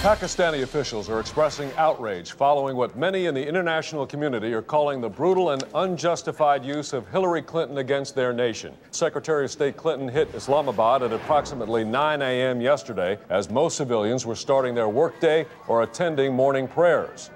Pakistani officials are expressing outrage following what many in the international community are calling the brutal and unjustified use of Hillary Clinton against their nation. Secretary of State Clinton hit Islamabad at approximately 9 a.m. yesterday as most civilians were starting their workday or attending morning prayers.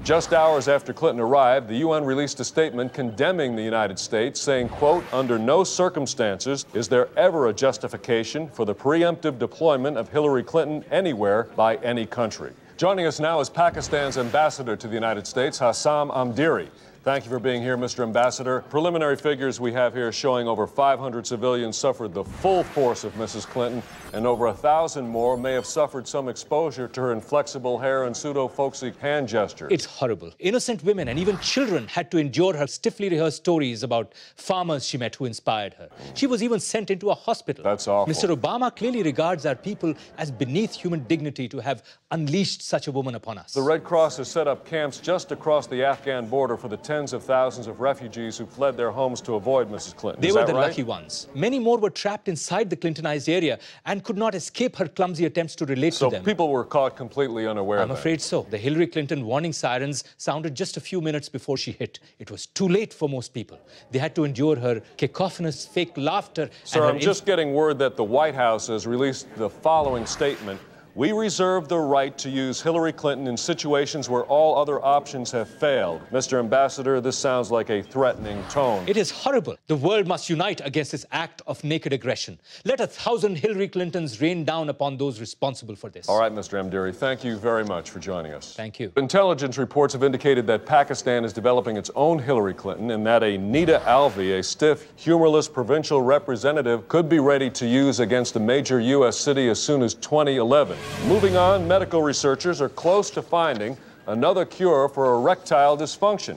Just hours after Clinton arrived, the UN released a statement condemning the United States, saying, quote, "Under no circumstances is there ever a justification for the preemptive deployment of Hillary Clinton anywhere by any country." Joining us now is Pakistan's ambassador to the United States, Hassam Amdiri. Thank you for being here, Mr. Ambassador. Preliminary figures we have here showing over 500 civilians suffered the full force of Mrs. Clinton, and over 1,000 more may have suffered some exposure to her inflexible hair and pseudo-folksy hand gestures. It's horrible. Innocent women and even children had to endure her stiffly rehearsed stories about farmers she met who inspired her. She was even sent into a hospital. That's awful. Mr. Obama clearly regards our people as beneath human dignity to have unleashed such a woman upon us. The Red Cross has set up camps just across the Afghan border for the tens of thousands of refugees who fled their homes to avoid Mrs. Clinton. They were the lucky ones. Many more were trapped inside the Clintonized area and could not escape her clumsy attempts to relate to them. So people were caught completely unaware I'm afraid so. The Hillary Clinton warning sirens sounded just a few minutes before she hit. It was too late for most people. They had to endure her cacophonous fake laughter. Sir, I'm just getting word that the White House has released the following statement. "We reserve the right to use Hillary Clinton in situations where all other options have failed." Mr. Ambassador, this sounds like a threatening tone. It is horrible. The world must unite against this act of naked aggression. Let 1,000 Hillary Clintons rain down upon those responsible for this. All right, Mr. Amdiri, thank you very much for joining us. Thank you. Intelligence reports have indicated that Pakistan is developing its own Hillary Clinton and that a Nida Alvi, a stiff, humorless provincial representative, could be ready to use against a major U.S. city as soon as 2011. Moving on, medical researchers are close to finding another cure for erectile dysfunction.